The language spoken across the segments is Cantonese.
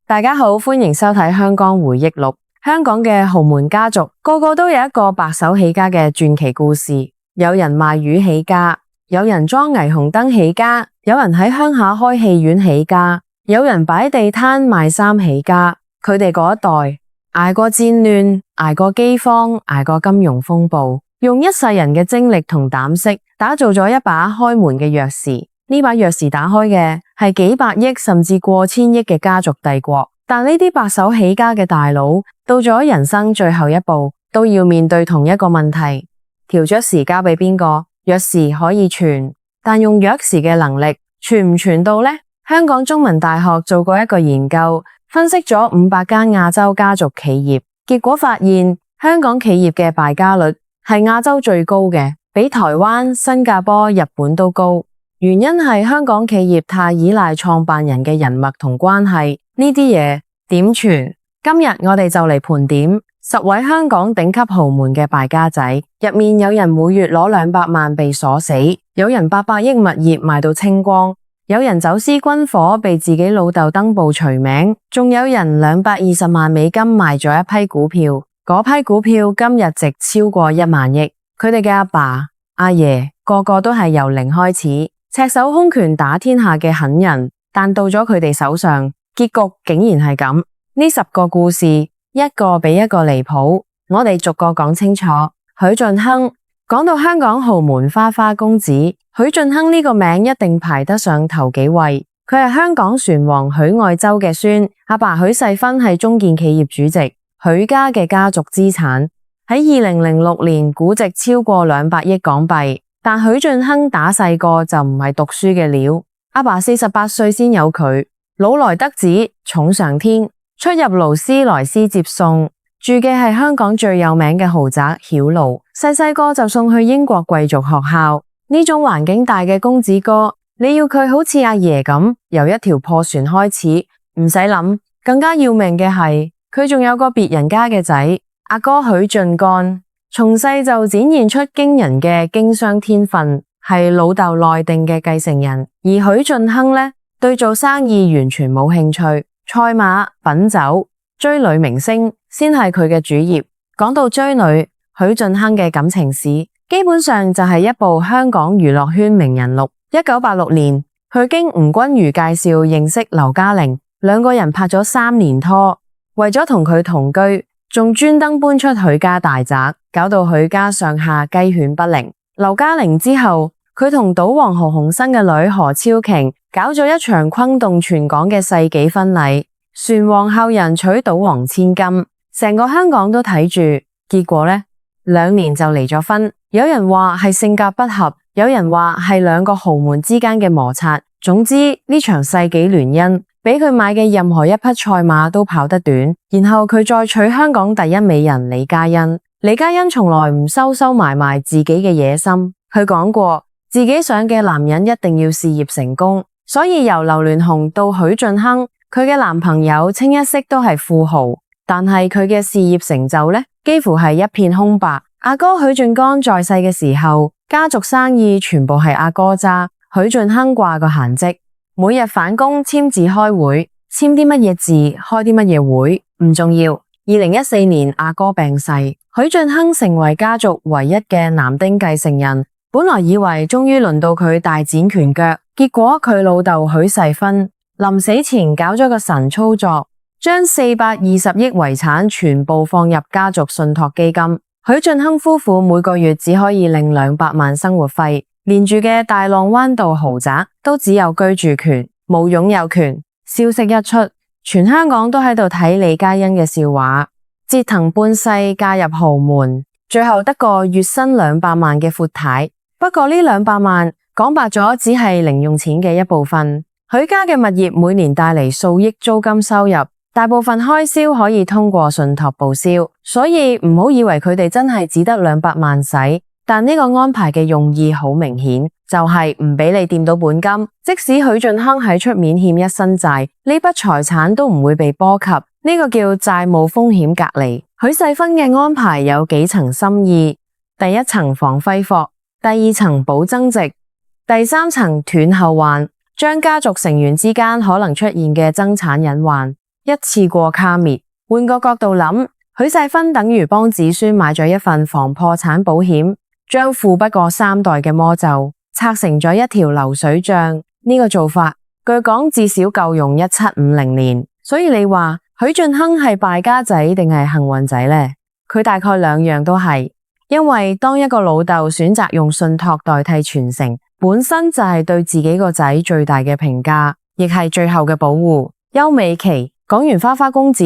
大家好，歡迎收睇香港回憶錄。香港嘅豪門家族個個都有一個白手起家嘅傳奇故事。有人賣魚起家，有人裝霓虹燈起家，有人喺鄉下開戲院起家，有人擺地攤賣衫起家。佢哋嗰一代捱過戰亂，捱過饑荒，捱過金融風暴，用一世人嘅精力同膽識打造咗一把開門嘅鑰匙。呢把鑰匙打開嘅係幾百億甚至過千億嘅家族帝國，但呢啲白手起家嘅大佬到咗人生最後一步，都要面對同一個問題：條鑰匙交俾邊個？鑰匙可以傳，但用鑰匙嘅能力傳唔傳到呢？香港中文大學做過一個研究，分析咗500間亞洲家族企業，結果發現香港企業嘅敗家率係亞洲最高嘅，比台灣、新加坡、日本都高。原因係香港企業太依賴創辦人嘅人脈同關係，呢啲嘢點傳？今日我哋就嚟盤點10位香港頂級豪門嘅敗家仔，入面有人每月攞200萬被鎖死，有人800億物業賣到清光，有人走私軍火被自己老豆登報除名，仲有人220萬美金賣咗一批股票，嗰批股票今日值超過1萬億。佢哋嘅阿爸、阿爺個個都係由零開始，赤手空拳打天下嘅狠人，但到咗佢哋手上，結局竟然係咁。呢10個故事，一個比一個離譜，我哋逐個講清楚。許晉亨，講到香港豪門花花公子，許晉亨呢個名一定排得上頭幾位。佢係香港船王許愛洲嘅孫，阿爸許世勳係中建企業主席。許家嘅家族資產喺2006年估值超過200億港幣。但許晉亨打細個就唔係讀書嘅料，阿爸48歲先有佢，老來得子寵上天，出入勞斯萊斯接送，住嘅係香港最有名嘅豪宅曉路，細個就送去英國貴族學校。呢種環境大嘅公子哥，你要佢好似阿爺咁，由一條破船開始，唔使諗。更加要命嘅係，佢仲有個別人家嘅仔，阿哥許晉幹。從細就展現出驚人嘅經商天分，係老豆內定嘅繼承人。而許晉亨呢，對做生意完全冇興趣，賽馬、品酒、追女明星先係佢嘅主業。講到追女，許晉亨嘅感情史基本上就係一部香港娛樂圈名人錄。1986年，佢經吳君如介紹認識劉嘉玲，兩個人拍咗3年拖，為咗同佢同居，仲專登搬出許家大宅，搞到許家上下雞犬不寧。劉嘉玲之後，佢同賭王何鴻燊嘅女何超瓊搞咗一場轟動全港嘅世紀婚禮，船王後人娶賭王千金，成個香港都睇住。結果呢，2年就離咗婚。有人話係性格不合，有人話係兩個豪門之間嘅摩擦。總之呢場世紀聯姻，比佢買嘅任何一匹賽馬都跑得短。然後佢再娶香港第一美人李嘉欣。李嘉欣從來唔收埋自己嘅野心，佢講過自己想嘅男人一定要事業成功，所以由劉鑾雄到許晉亨，佢嘅男朋友清一色都係富豪，但係佢嘅事業成就呢，幾乎係一片空白。阿哥許晉幹在世嘅時候，家族生意全部係阿哥揸，許晉亨掛個閒職，每日返工簽字開會，簽啲乜嘢字，開啲乜嘢會唔重要。2014年阿哥病逝，許晉亨成為家族唯一嘅男丁繼承人。本來以為終於輪到佢大展拳腳，結果佢老豆許世勳臨死前搞咗個神操作，將420億遺產全部放入家族信託基金。許晉亨夫婦每個月只可以領200萬生活費，連住嘅大浪灣道豪宅都只有居住權，冇擁有權。消息一出，全香港都喺度睇李嘉欣嘅笑話，折騰半世嫁入豪門，最後得個月薪200萬嘅闊太。不過呢200萬講白咗，只係零用錢嘅一部分。許家嘅物業每年帶嚟數億租金收入，大部分開銷可以通過信託報銷，所以唔好以為佢哋真係只得200萬使。但呢個安排嘅用意好明顯，就係唔俾你掂到本金。即使許晉亨喺出面欠一身債，呢筆財產都唔會被波及。呢個叫債務風險隔離。許世勳嘅安排有幾層心意：第一層防揮霍，第2層保增值，第3層斷後患，將家族成員之間可能出現嘅爭產隱患一次過卡滅。換個角度諗，許世芬等於幫子孫買咗一份防破產保險，將富不過3代嘅魔咒拆成咗一條流水賬。呢個做法據講至少夠用1750年。所以你話許晉亨係敗家仔定係幸運仔呢？佢大概兩樣都係，因為當一個老豆選擇用信託代替傳承，本身就係對自己個仔最大嘅評價，亦係最後嘅保護。丘美琪。講完花花公子，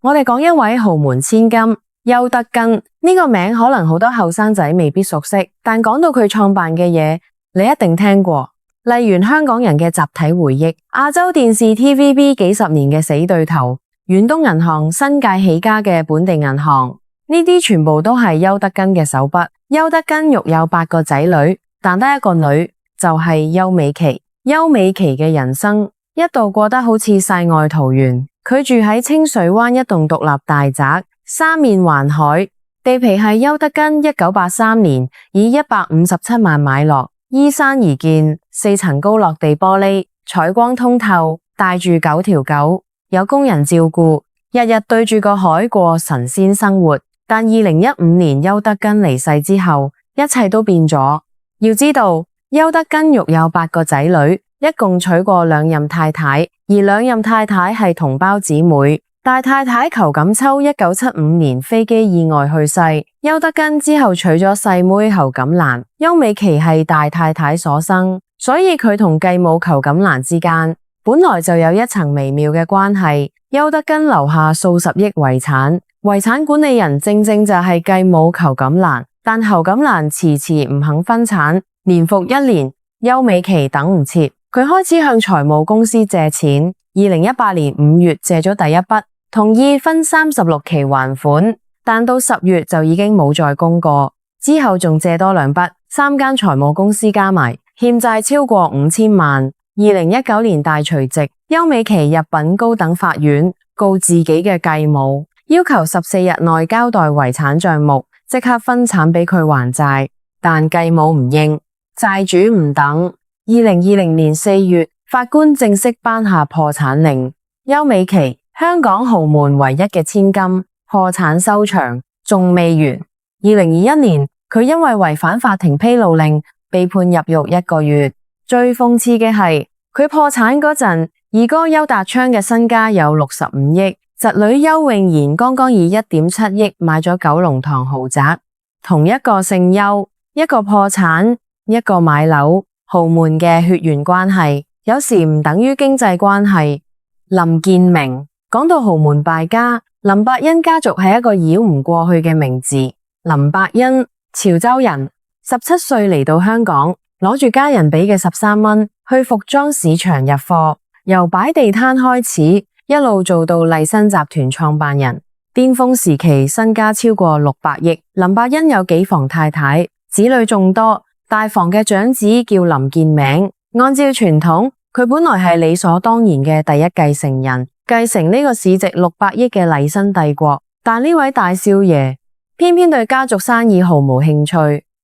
我哋講一位豪門千金邱德根。呢個名可能好多後生仔未必熟悉，但講到佢創辦嘅嘢，你一定聽過。例如香港人嘅集體回憶，亞洲電視 TVB 幾十年嘅死對頭，遠東銀行新界起家嘅本地銀行，呢啲全部都係邱德根嘅手筆。邱德根育有8個仔女，但得一個女，就係邱美琪。邱美琪嘅人生一度過得好似世外桃源。佢住喺清水灣一棟獨立大宅，三面環海，地皮係邱德根1983年以157萬買落，依山而建，4層高落地玻璃，採光通透，帶住9條狗，有工人照顧，日日對住個海過神仙生活。但2015年邱德根離世之後，一切都變咗。要知道，邱德根育有8個仔女，一共娶過2任太太，而2任太太係同胞姊妹。大太太裘錦秋1975年飛機意外去世，邱德根之後娶咗細妹侯錦蘭。邱美琪係大太太所生，所以佢同繼母裘錦蘭之間本來就有一層微妙嘅關係。邱德根留下數十億遺產，遺產管理人正正就係繼母裘錦蘭，但侯錦蘭遲遲唔肯分產，年復一年，邱美琪等唔切。佢開始向財務公司借錢，2018年5月借咗第一筆，同意分36期還款，但到10月就已經冇再供過，之後仲借多2筆，3間財務公司加埋欠債超過5000萬。2019年大除夕，邱美琪入稟高等法院告自己嘅繼母，要求14日內交代遺產賬目，即刻分產俾佢還債，但繼母唔應，債主唔等。2020年4月，法官正式頒下破產令。邱美琪，香港豪門唯一嘅千金，破產收場，仲未完。2021年，佢因為違反法庭披露令，被判入獄1個月。最諷刺嘅係，佢破產嗰陣，二哥邱達昌嘅身家有65億，侄女邱詠妍剛剛以1.7億買咗九龍塘豪宅。同一個姓邱，一個破產，一個買樓。豪門嘅血緣關係有時唔等於經濟關係。林建明，講到豪門敗家，林伯恩家族係一個繞唔過去嘅名字。林伯恩，潮州人，17歲嚟到香港，攞住家人俾嘅13蚊去服裝市場入貨，由擺地攤開始，一路做到麗新集團創辦人，巔峰時期身家超過600億。林伯恩有幾房太太，子女眾多。大房嘅長子叫林建明，按照傳統，佢本來係理所當然嘅第一繼承人，繼承呢個市值600億嘅麗新帝國。但呢位大少爺偏偏對家族生意毫無興趣，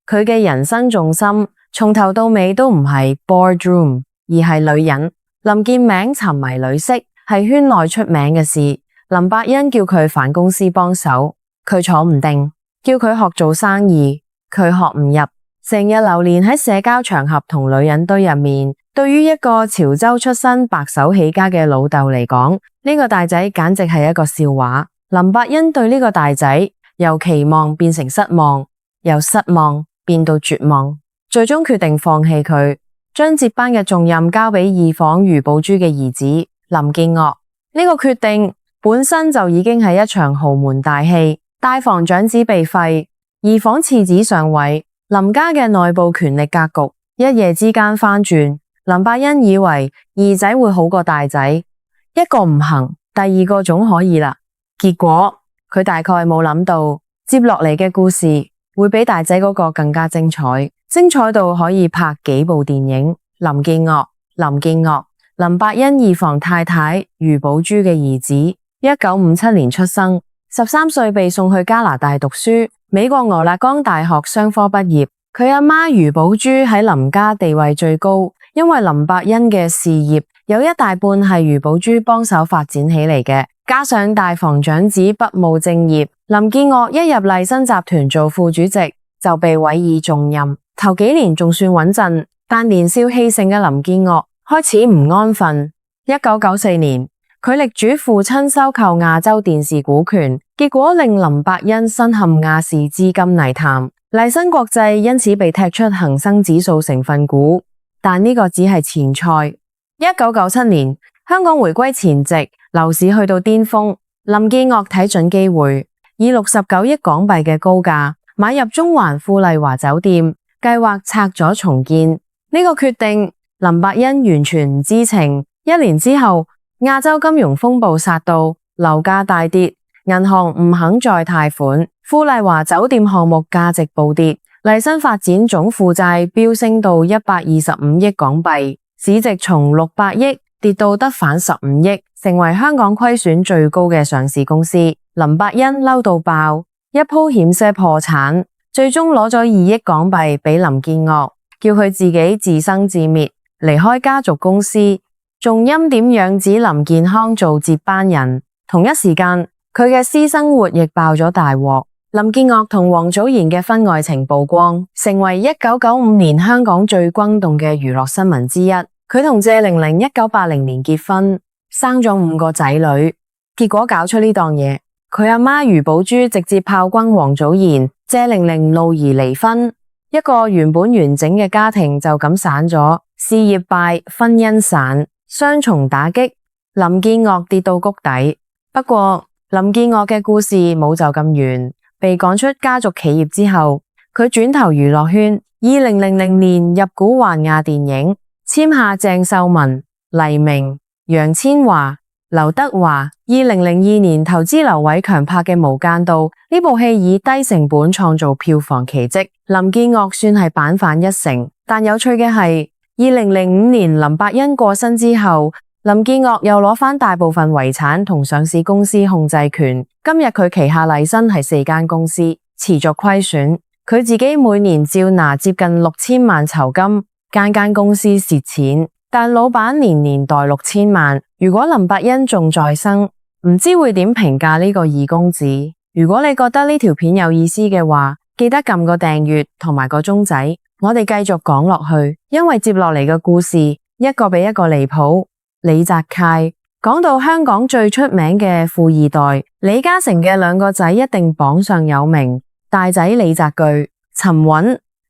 佢嘅人生重心從頭到尾都唔係 boardroom， 而係女人。林建明沉迷女色，係圈內出名嘅事。林伯恩叫佢返公司幫手，佢坐唔定，叫佢學做生意，佢學唔入。成日流連喺社交場合同女人堆入面，對於一個潮州出身白手起家嘅老豆嚟講，呢個大仔簡直係一個笑話。林伯恩對呢個大仔由期望變成失望，由失望變到絕望，最終決定放棄佢，將接班嘅重任交俾二房余寶珠嘅兒子林建岳。呢個決定本身就已經係一場豪門大戲，大房長子被廢，二房次子上位。林家嘅內部權力格局一夜之間翻轉，林伯恩以為二仔會好過大仔，一個唔行，第二個總可以啦。結果佢大概冇諗到，接落嚟嘅故事會比大仔嗰個更加精彩，精彩到可以拍幾部電影。林建岳，林伯恩二房太太余寶珠嘅兒子，1957年出生，13歲被送去加拿大讀書。美國俄勒岡大學商科畢業，佢阿媽余寶珠喺林家地位最高，因為林伯恩嘅事業有一大半係余寶珠幫手發展起嚟嘅。加上大房長子不務正業，林建岳一入麗新集團做副主席就被委以重任。頭幾年仲算穩陣，但年少氣盛嘅林建岳開始唔安分。1994年，佢力主父親收購亞洲電視股權，結果令林百欣身陷亞視資金泥潭，麗新國際因此被踢出恒生指數成分股。但呢個只係前菜。1997年，香港回歸前夕，樓市去到巔峰，林建岳睇準機會，以69億港幣嘅高價買入中環富麗華酒店，計劃拆咗重建。呢個決定，林百欣完全唔知情。一年之後，亞洲金融風暴殺到，樓價大跌，銀行唔肯再貸款，富麗華酒店項目價值暴跌，麗新發展總負債飆升到125億港幣，市值從600億跌到得返15億，成為香港虧損最高嘅上市公司。林百欣嬲到爆，一鋪險些破產，最終攞咗2億港幣俾林建岳，叫佢自己自生自滅，離開家族公司，仲欽點養子林健康做接班人。同一時間，佢嘅私生活亦爆咗大鑊。林建岳同王祖賢嘅婚外情曝光，成為1995年香港最轟動嘅娛樂新聞之一。佢同謝玲玲1980年結婚，生咗5個仔女，結果搞出呢檔嘢。佢阿媽余寶珠直接炮轟王祖賢，謝玲玲怒而離婚，一個原本完整嘅家庭就咁散咗，事業敗，婚姻散，雙重打擊，林建岳跌到谷底。不過林建岳嘅故事冇就咁完。被趕出家族企業之後，佢轉投娛樂圈。2000年入股環亞電影，簽下鄭秀文、黎明、楊千嬅、劉德華。2002年投資劉偉強拍嘅《無間道》，呢部戲以低成本創造票房奇蹟，林建岳算係扳反一成。但有趣嘅係，2005年林百欣過身之後，林建岳又攞返大部分遺產同上市公司控制權。今日佢旗下麗新係4間公司，持續虧損。佢自己每年照拿接近6000萬酬金，間公司蝕錢，但老闆年年袋6000萬。如果林百欣仲在生，唔知會點評價呢個二公子。如果你覺得呢條片有意思嘅話，記得撳個訂閱同埋個鐘仔。我哋繼續講落去，因為接落嚟嘅故事一個比一個離譜。李澤楷，講到香港最出名嘅富二代，李嘉誠嘅2個仔一定榜上有名。大仔李澤鉅，沉穩、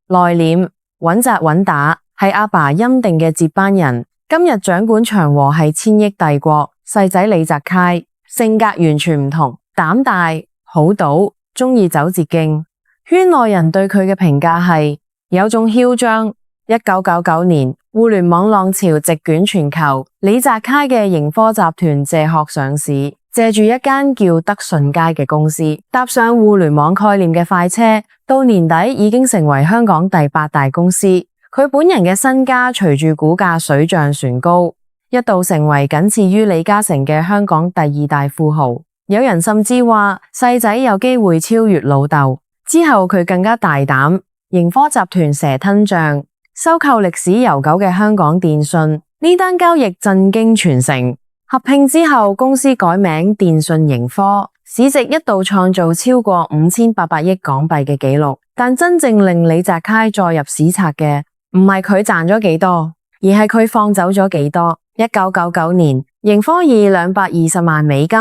內斂、穩紮穩打，係阿爸欽定嘅接班人。今日掌管長和係千億帝國。細仔李澤楷性格完全唔同，膽大、好賭，鍾意走捷徑。圈內人對佢嘅評價係有種囂張。1999年，互聯網浪潮席捲全球，李澤楷嘅盈科集團借殼上市，借住一間叫德信佳嘅公司，搭上互聯網概念嘅快車，到年底已經成為香港第8大公司。佢本人嘅身家隨住股價水漲船高，一度成為僅次於李嘉誠嘅香港第2大富豪。有人甚至話細仔有機會超越老豆。之後佢更加大膽，盈科集團蛇吞象，收購歷史悠久嘅香港電訊。呢單交易震驚全城。合併之後，公司改名電訊盈科，市值一度創造超過5800億港幣嘅紀錄。但真正令李澤楷載入史冊嘅，唔係佢賺咗幾多，而係佢放走咗幾多。1999年，盈科以220萬美金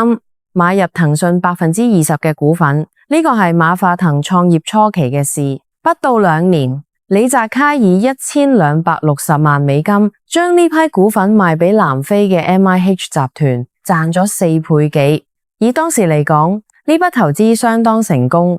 買入騰訊20%嘅股份，呢個係馬化騰創業初期嘅事。不到2年，李澤楷以1260萬美金將呢批股份賣俾南非嘅 MIH 集團，賺咗4倍幾。以當時嚟講，呢筆投資相當成功。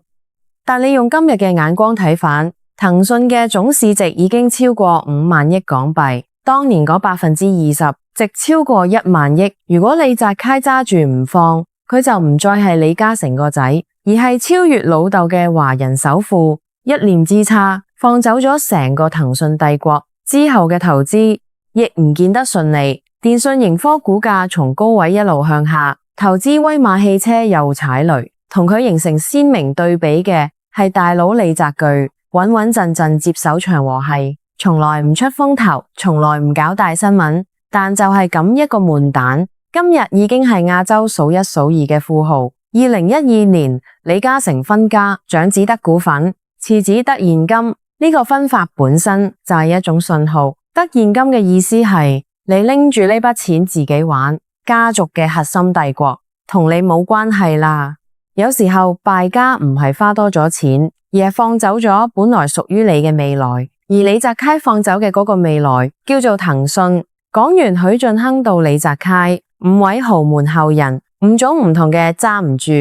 但你用今日嘅眼光睇返，騰訊嘅總市值已經超過5萬億港幣，當年嗰20%值超過1萬億。如果李澤楷揸住唔放，佢就唔再係李嘉誠個仔，而係超越老豆嘅華人首富。一念之差，放走咗成個騰訊帝國。之後嘅投資亦唔見得順利，電訊盈科股價從高位一路向下，投資威馬汽車又踩雷。同佢形成鮮明對比嘅係大佬李澤鉅，穩穩陣陣接手長和系，從來唔出風頭，從來唔搞大新聞，但就係咁一個悶蛋，今日已經係亞洲數一數二嘅富豪。2012年，李嘉誠分家，長子得股份，次子得現金。呢個分法本身就係一種信號。得現金嘅意思係你拎住呢筆錢自己玩，家族嘅核心帝國同你冇關係啦。有時候敗家唔係花多咗錢，而係放走咗本來屬於你嘅未來。而李澤楷放走嘅嗰個未來叫做騰訊。講完許晉亨到李澤楷，5位豪門後人，5種唔同嘅揸唔住。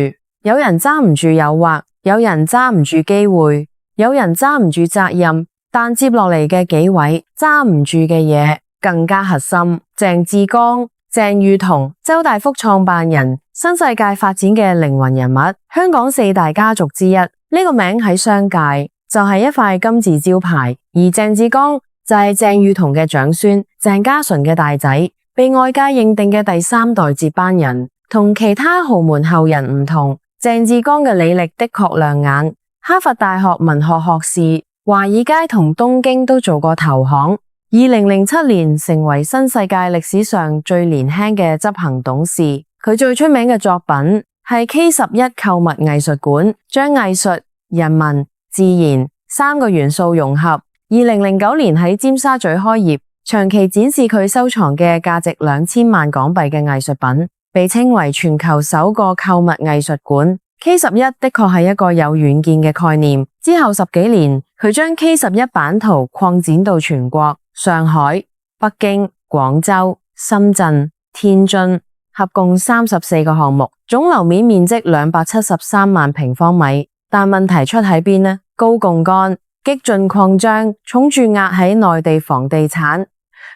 有人揸唔住誘惑，有人揸唔住機會，有人揸唔住責任。但接落嚟嘅幾位揸唔住嘅嘢更加核心。鄭志剛、鄭裕彤、周大福創辦人，新世界發展嘅靈魂人物，香港4大家族之一。呢個名喺商界就係一塊金字招牌。而鄭志剛就係鄭裕彤嘅長孫，鄭家純嘅大仔，被外界認定嘅第3代接班人。同其他豪門後人唔同，鄭志剛嘅履歷的確亮眼，哈佛大學文學學士，華爾街同東京都做過投行。2007年成為新世界歷史上最年輕嘅執行董事。佢最出名嘅作品係 K11 購物藝術館，將藝術、人文、自然3個元素融合。2009年喺尖沙咀開業，長期展示佢收藏嘅價值2000萬港幣嘅藝術品，被稱為全球首個購物藝術館。K11 的確係一個有遠見嘅概念。之後10幾年，佢將 K11 版圖擴展到全國，上海、北京、廣州、深圳、天津，合共34個項目，總樓面面積273萬平方米。但問題出喺邊呢？高槓桿、激進擴張，重注壓喺內地房地產。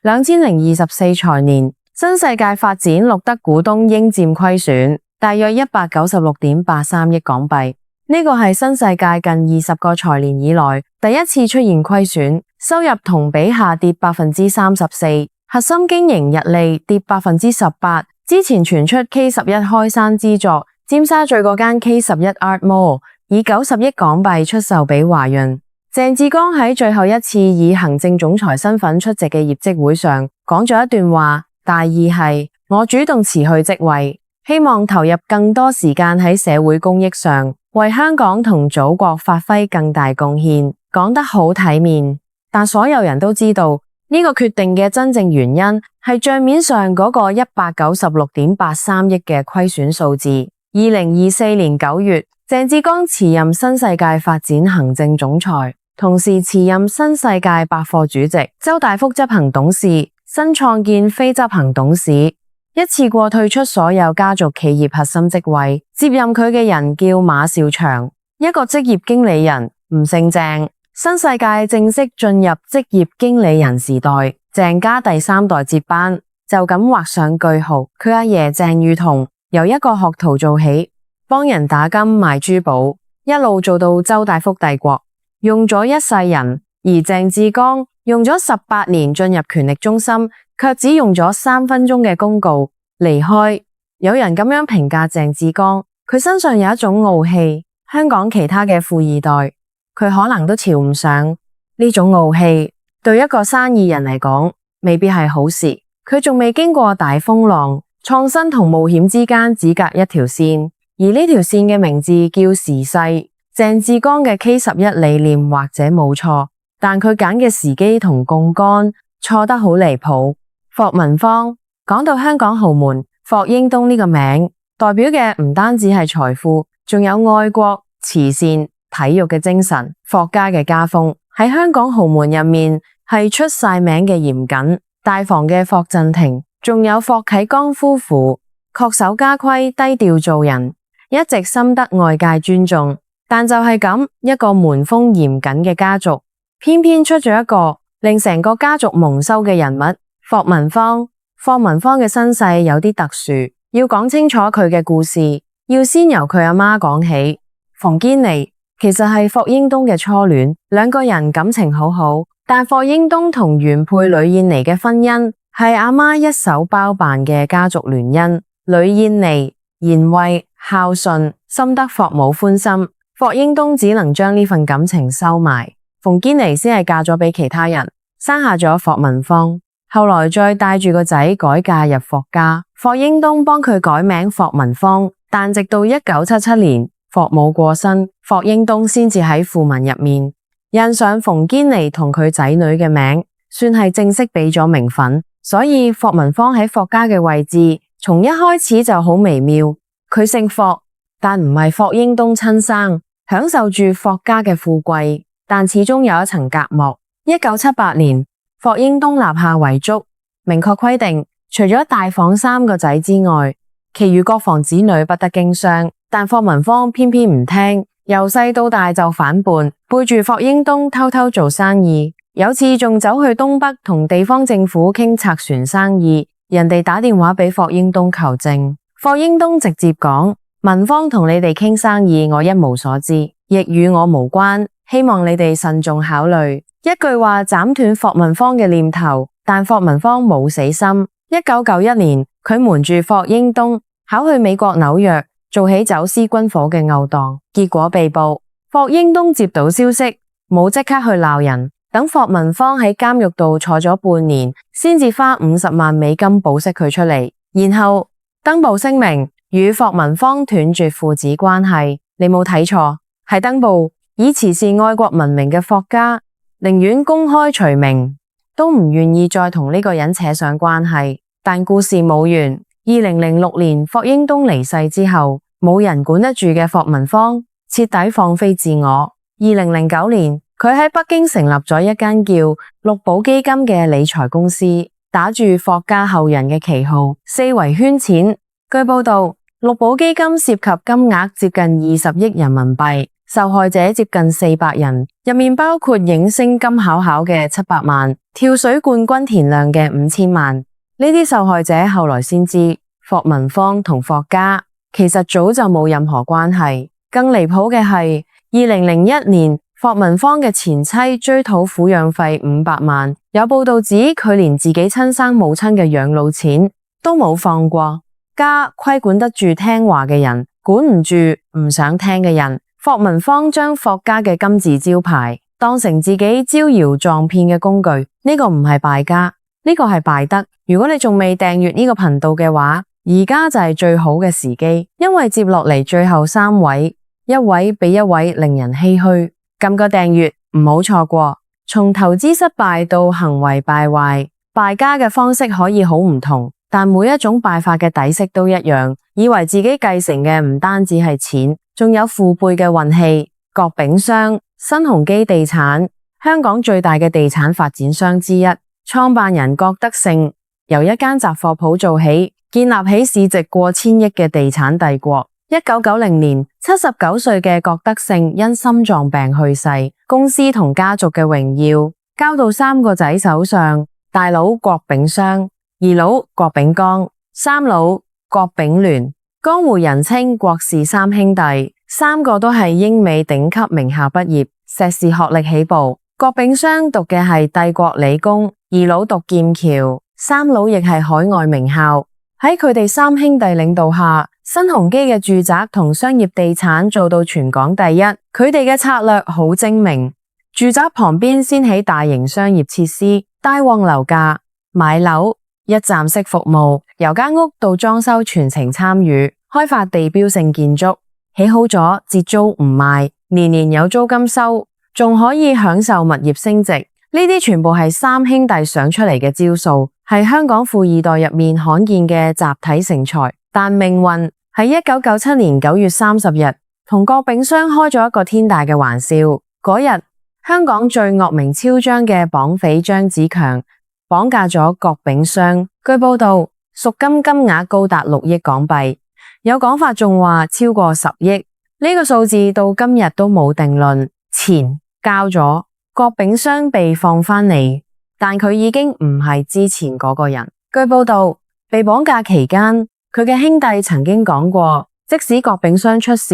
2024財年，新世界發展錄得股東應佔虧損，大約196.83億港幣。呢個係新世界近20個財年以來第一次出現虧損，收入同比下跌34%，核心經營溢利跌18%。之前傳出 K11 開山之作，尖沙咀嗰間 K11 Art Mall 以90億港幣出售俾華潤。鄭志剛喺最後一次以行政總裁身份出席嘅業績會上，講咗一段話，大意係我主動辭去職位，希望投入更多時間喺社會公益上，為香港同祖國發揮更大貢獻。講得好體面，但所有人都知道呢個決定嘅真正原因係賬面上嗰個196.83億嘅虧損數字。2024年9月，鄭志剛辭任新世界發展行政總裁，同時辭任新世界百貨主席，周大福執行董事，新創建非執行董事，一次過退出所有家族企業核心職位。接任佢嘅人叫馬紹祥，一個職業經理人，唔姓鄭。新世界正式進入職業經理人時代，鄭家第3代接班就咁畫上句號。佢阿爺鄭裕彤由一個學徒做起，幫人打金賣珠寶，一路做到周大福帝國，用咗一世人。而鄭志剛用咗18年進入權力中心，卻只用咗3分鐘嘅公告離開。有人咁樣評價鄭志剛，佢身上有一種傲氣，香港其他嘅富二代佢可能都瞧唔上。呢種傲氣對一個生意人嚟講未必係好事。佢仲未經過大風浪，創新同冒險之間只隔一條線，而呢條線嘅名字叫時勢。鄭志剛嘅 K11 理念或者冇錯，但佢揀嘅時機同槓桿錯得好離譜。霍文芳，講到香港豪門，霍英東呢個名代表嘅唔單止係財富，仲有愛國、慈善、體育嘅精神。霍家嘅家風喺香港豪門入面係出晒名嘅嚴謹。大房嘅霍震霆，仲有霍啟剛夫婦，恪守家規，低調做人，一直深得外界尊重。但就係咁一個門風嚴謹嘅家族，偏偏出咗一個令成個家族蒙羞嘅人物。霍文芳。霍文芳嘅身世有啲特殊，要講清楚佢嘅故事，要先由佢阿媽講起。馮堅尼其實係霍英東嘅初戀，兩個人感情好好，但霍英東同原配呂燕妮嘅婚姻係阿媽一手包辦嘅家族聯姻。呂燕妮賢惠孝順，深得霍母歡心，霍英東只能將呢份感情收埋。馮堅尼先係嫁咗俾其他人，生下咗霍文芳。後來再帶住個仔改嫁入霍家。霍英東幫佢改名霍文芳，但直到1977年霍母過身，霍英東先至喺訃文入面印上馮堅尼同佢仔女嘅名，算係正式俾咗名分。所以霍文芳喺霍家嘅位置從一開始就好微妙。佢姓霍，但唔係霍英東親生，享受住霍家嘅富貴，但始終有一層隔膜。1978年，霍英東立下遺囑，明確規定，除咗大房3個仔之外，其餘各房子女不得經商。但霍文芳偏偏唔聽，由細到大就反叛，背住霍英東偷偷做生意。有次仲走去東北同地方政府傾拆船生意，人哋打電話俾霍英東求證，霍英東直接講：文芳同你哋傾生意，我一無所知，亦與我無關，希望你哋慎重考慮。一句話斬斷霍文芳嘅念頭，但霍文芳冇死心。1991年，佢瞞住霍英東跑去美國紐約做起走私軍火嘅勾當，結果被捕。霍英東接到消息，冇即刻去鬧人，等霍文芳喺監獄度坐咗半年，先至花50萬美金保釋佢出嚟，然後登報聲明與霍文芳斷絕父子關係。你冇睇錯，係登報。以慈善愛國聞名嘅霍家，寧願公開除名，都唔願意再同呢個人扯上關係。但故事冇完。2006年霍英東離世之後，冇人管得住嘅霍文芳徹底放飛自我。2009年，佢喺北京成立咗一間叫綠寶基金嘅理財公司，打住霍家後人嘅旗號，四圍圈錢。據報道，綠寶基金涉及金額接近20億人民幣，受害者接近400人，入面包括影星金巧巧嘅700萬，跳水冠軍田亮嘅5000萬。呢啲受害者後來先知，霍文芳同霍家其實早就冇任何關係。更離譜嘅係，2001年霍文芳嘅前妻追討撫養費500萬，有報道指佢連自己親生母親嘅養老錢都冇放過。家規管得住聽話嘅人，管唔住唔想聽嘅人。霍文芳將霍家嘅金字招牌當成自己招搖撞騙嘅工具，呢個唔係敗家，呢個係敗德。如果你仲未訂閱呢個頻道嘅話，而家就係最好嘅時機，因為接落嚟最後3位，一位比一位令人唏噓。撳個訂閱，唔好錯過。從投資失敗到行為敗壞，敗家嘅方式可以好唔同，但每一種敗法嘅底色都一樣，以為自己繼承嘅唔單止係錢，仲有父輩嘅運氣。郭炳湘，新鴻基地產，香港最大嘅地產發展商之一，創辦人郭德勝，由一間雜貨鋪做起，建立起市值過千億嘅地產帝國。1990年，79歲嘅郭德勝因心臟病去世，公司同家族嘅榮耀交到3個仔手上，大佬郭炳湘，二佬郭炳江，三佬郭炳聯，江湖人稱郭氏三兄弟，3個都係英美頂級名校畢業，碩士學歷起步。郭炳湘讀嘅係帝國理工，二佬讀劍橋，三佬亦係海外名校。喺佢哋3兄弟領導下，新鴻基嘅住宅同商業地產做到全港第一。佢哋嘅策略好精明，住宅旁邊先起大型商業設施，帶旺樓價，買樓一站式服務，由間屋到裝修全程參與，開發地標性建築，起好咗折租唔賣，年年有租金收，仲可以享受物業升值。呢啲全部係3兄弟想出嚟嘅招數，係香港富二代入面罕見嘅集體成才。但命運喺1997年9月30日同郭炳湘開咗一個天大嘅玩笑。嗰日，香港最惡名昭彰嘅綁匪張子強綁架咗郭炳湘，據報道贖金金額高達6億港幣，有講法仲話超過10億。呢個數字到今日都冇定論。錢交咗，郭炳湘被放返嚟，但佢已經唔係之前嗰個人。據報道，被綁架期間，佢嘅兄弟曾經講過，即使郭炳湘出事，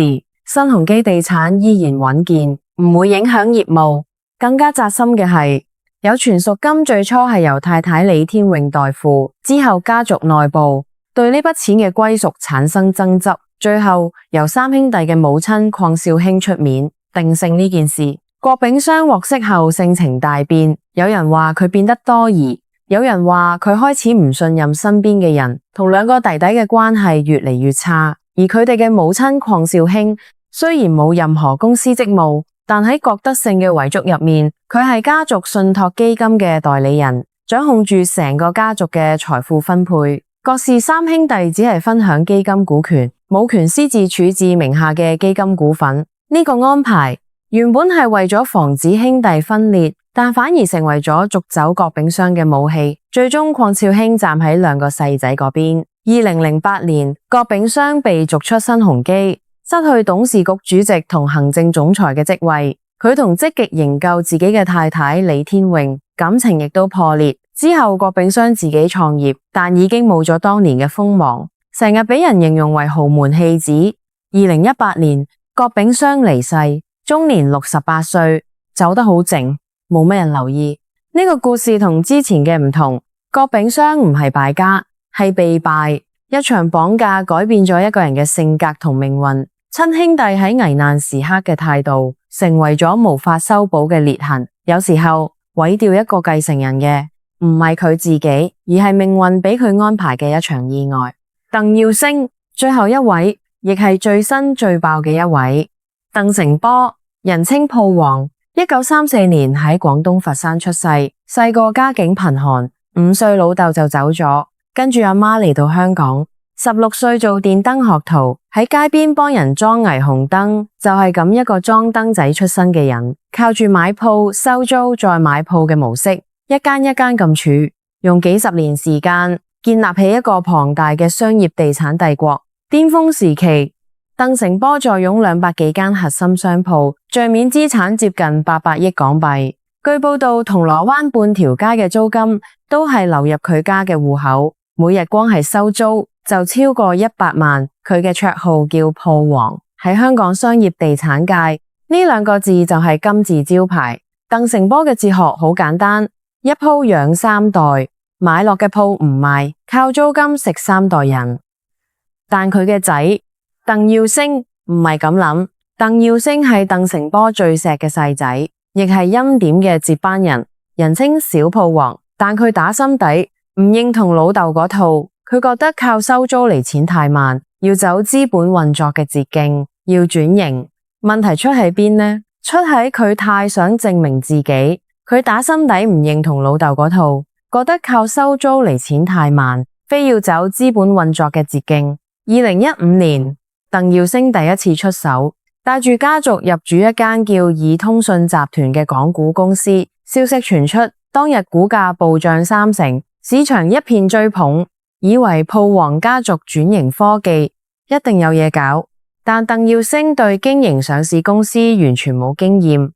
新鴻基地產依然穩健，唔會影響業務。更加扎心嘅係，有傳贖金最初係由太太李天穎代付，之後家族內部對呢筆錢嘅歸屬產生爭執，最後由3兄弟嘅母親鄺少卿出面定性呢件事。郭炳湘獲釋後性情大變，有人話佢變得多疑，有人話佢開始唔信任身邊嘅人，同兩個弟弟嘅關係越嚟越差。而佢哋嘅母親鄺兆興雖然冇任何公司職務，但喺郭德勝嘅遺囑入面，佢係家族信託基金嘅代理人，掌控住成個家族嘅財富分配。郭氏三兄弟只係分享基金股權，冇權私自處置名下嘅基金股份。呢個安排原本係為咗防止兄弟分裂，但反而成為咗逐走郭炳湘嘅武器。最終鄺兆興站喺兩個細仔嗰邊。2008年，郭炳湘被逐出新鴻基，失去董事局主席同行政總裁嘅職位。佢同積極營救自己嘅太太李天穎，感情亦都破裂。之後郭炳湘自己創業，但已經冇咗當年嘅鋒芒，成日俾人形容為豪門棄子。2018年，郭炳湘離世，終年68歲，走得好靜，冇乜人留意。呢個故事同之前嘅唔同，郭炳湘唔係敗家，係被敗。一場綁架改變咗一個人嘅性格同命運。親兄弟喺危難時刻嘅態度，成為咗無法修補嘅裂痕。有時候毀掉一個繼承人嘅，唔係佢自己，而係命運俾佢安排嘅一場意外。鄧耀星，最後一位，亦係最新最爆嘅一位。鄧成波，人稱鋪王，1934年喺廣東佛山出世，細個家境貧寒，5歲老豆就走咗，跟住阿媽嚟到香港，16歲做電燈學徒，喺街邊幫人裝霓虹燈，就係咁一個裝燈仔出身嘅人，靠住買鋪收租再買鋪嘅模式，一間一間咁儲，用幾十年時間建立起一個龐大嘅商業地產帝國。巔峰時期，鄧成波坐擁200幾間核心商鋪，賬面資產接近800億港幣。據報道，銅鑼灣半條街嘅租金都係流入佢家嘅戶口，每日光係收租就超過100萬。佢嘅綽號叫鋪王，喺香港商業地產界，呢兩個字就係金字招牌。鄧成波嘅哲學好簡單，一鋪養3代，買落嘅鋪唔賣，靠租金食3代人。但佢嘅仔鄧耀星唔係咁諗，鄧耀星係鄧成波最錫嘅細仔，亦係欽點嘅接班人，人稱小鋪王。但佢打心底唔認同老豆嗰套，佢覺得靠收租嚟錢太慢，要走資本運作嘅捷徑，要轉型。問題出喺邊呢？出喺佢太想證明自己，佢打心底唔認同老豆嗰套，覺得靠收租嚟錢太慢，非要走資本運作嘅捷徑。2015年，鄧耀星第一次出手，帶住家族入主一間叫易通訊集團嘅港股公司。消息傳出，當日股價暴漲30%，市場一片追捧，以為鋪王家族轉型科技一定有嘢搞。但鄧耀星對經營上市公司完全冇經驗，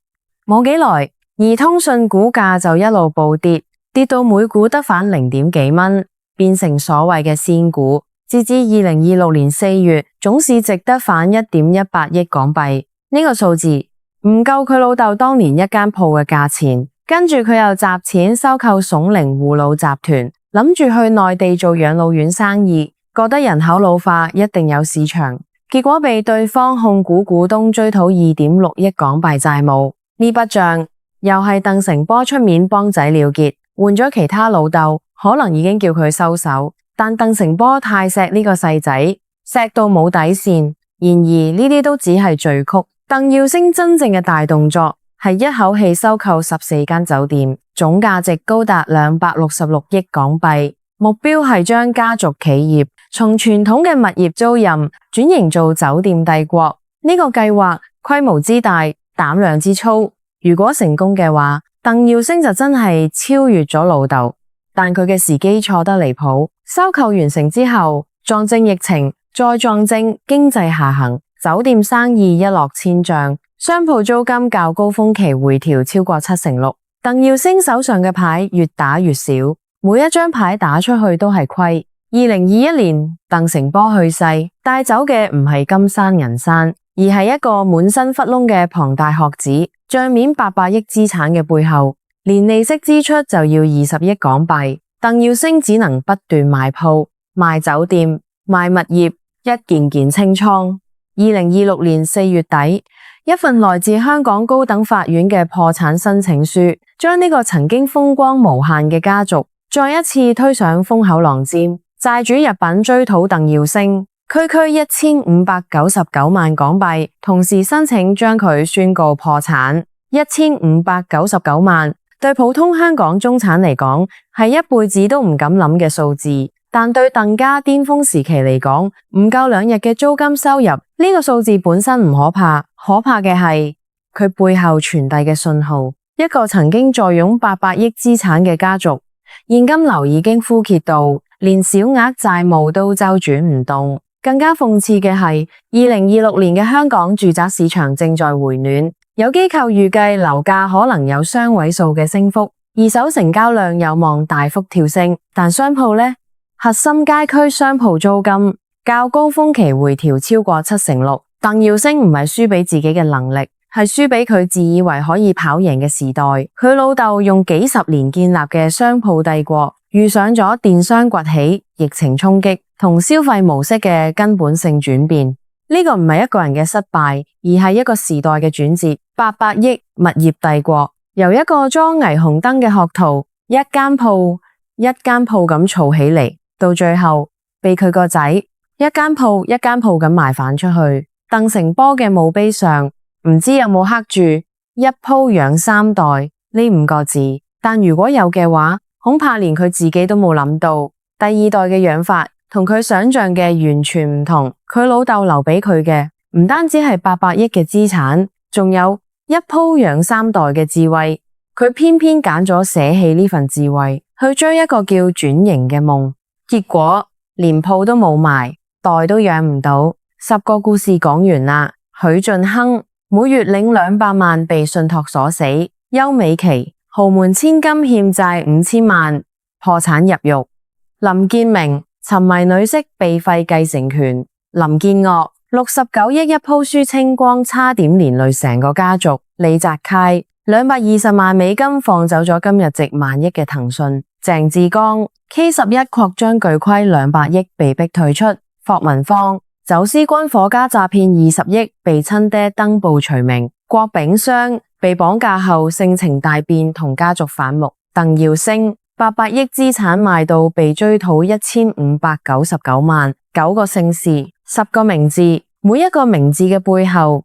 冇幾耐，易通訊股價就一路暴跌，跌到每股得返0點幾蚊，變成所謂嘅仙股。截至2026年4月，總市值得返1.18億港幣，呢個數字唔夠佢老豆當年一間鋪嘅價錢。跟住佢又集錢收購聳菱護老集團，諗住去內地做養老院生意，覺得人口老化一定有市場，結果被對方控股股東追討2.6億港幣債務。呢筆賬又係鄧成波出面幫仔了結，換咗其他老豆可能已經叫佢收手。但鄧成波太錫呢個細仔，錫到冇底線。然而呢啲都只係序曲。鄧耀星真正嘅大動作係一口氣收購14間酒店，總價值高達266億港幣。目標係將家族企業從傳統嘅物業租賃轉型做酒店帝國。呢個計劃規模之大，膽量之粗，如果成功嘅話，鄧耀星就真係超越咗老豆。但佢嘅時機錯得離譜，收購完成之後，撞正疫情，再撞正經濟下行，酒店生意一落千丈，商鋪租金較高峰期回調超過76%。鄧耀星手上嘅牌越打越少，每一張牌打出去都係虧。2021年，鄧成波去世，帶走嘅唔係金山銀山，而係一個滿身窟窿嘅龐大學子。賬面800億資產嘅背後，連利息支出就要20億港幣，鄧耀星只能不斷賣鋪、賣酒店、賣物業，一件件清倉。2026年4月底，一份來自香港高等法院嘅破產申請書，將呢個曾經風光無限嘅家族再一次推上風口浪尖，債主入稟追討鄧耀星，區1599萬港幣，同時申請將佢宣告破產。1599萬對普通香港中產嚟講係一輩子都唔敢諗嘅數字，但對鄧家巔峰時期嚟講，唔夠2日嘅租金收入，呢個數字本身唔可怕，可怕嘅係佢背後傳遞嘅信號。一個曾經坐擁800億資產嘅家族，現金流已經枯竭到連小額債務都周轉唔動。更加諷刺嘅係，2026年嘅香港住宅市場正在回暖。有機構預計樓價可能有雙位數嘅升幅，二手成交量有望大幅跳升。但商鋪呢？核心街區商鋪租金較高峰期回調超過76%。鄧耀星唔係輸俾自己嘅能力，係輸俾佢自以為可以跑贏嘅時代。佢老豆用幾十年建立嘅商鋪帝國，遇上咗電商崛起、疫情衝擊同消費模式嘅根本性轉變。呢個唔係一個人嘅失敗，而係一個時代嘅轉折。800億物業帝國由一個裝霓虹燈嘅學徒，一間鋪一間鋪咁儲起嚟，到最後被佢個仔一間鋪一間鋪咁賣返出去。鄧成波嘅墓碑上唔知有冇刻住一鋪養3代呢5個字，但如果有嘅話，恐怕連佢自己都冇諗到，第2代嘅養法同佢想象嘅完全唔同。佢老豆留俾佢嘅唔單止係800億嘅資產，仲有一鋪養3代嘅智慧。佢偏偏揀咗捨棄呢份智慧，去追一個叫轉型嘅夢，結果連鋪都冇埋，代都養唔到。10個故事講完啦。許晉亨每月領200萬被信託鎖死。邱美琪豪門千金欠債5000萬破產入獄。林建明沉迷女色被廢繼承權。林建岳69億一鋪輸清光，差點連累成個家族。李澤楷220萬美金放走咗今日值10000億嘅騰訊。鄭志剛 K11 擴張巨虧200億被逼退出。霍文芳走私軍火加詐騙20億被親爹登報除名。郭炳湘被綁架後性情大變同家族反目。鄧耀星800億資產賣到被追討1599萬。9個姓氏10個名字，每一個名字嘅背後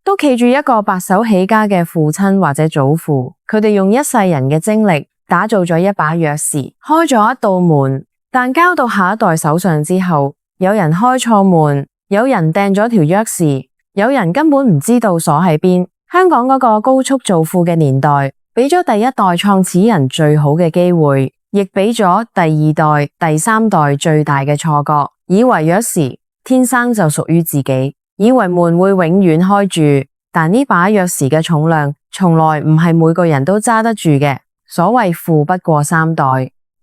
都企住一個白手起家嘅父親或者祖父，佢哋用一世人嘅精力打造咗一把鑰匙，開咗一道門，但交到下一代手上之後，有人開錯門，有人掟咗條鑰匙，有人根本唔知道鎖喺邊。香港嗰個高速造富嘅年代，俾咗第一代創始人最好嘅機會，亦俾咗第2代、第3代最大嘅錯覺，以為鑰匙天生就屬於自己，以為門會永遠開住，但呢把鑰匙嘅重量從來唔係每個人都揸得住嘅。所謂富不過3代，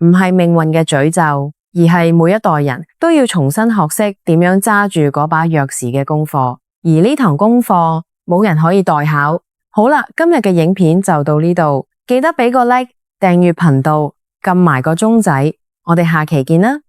唔係命運嘅詛咒，而係每一代人都要重新學識點樣揸住嗰把鑰匙嘅功課。而呢堂功課冇人可以代考。好啦，今日嘅影片就到呢度，記得俾個 like，訂閱頻道，撳埋個鐘仔，我哋下期見啦。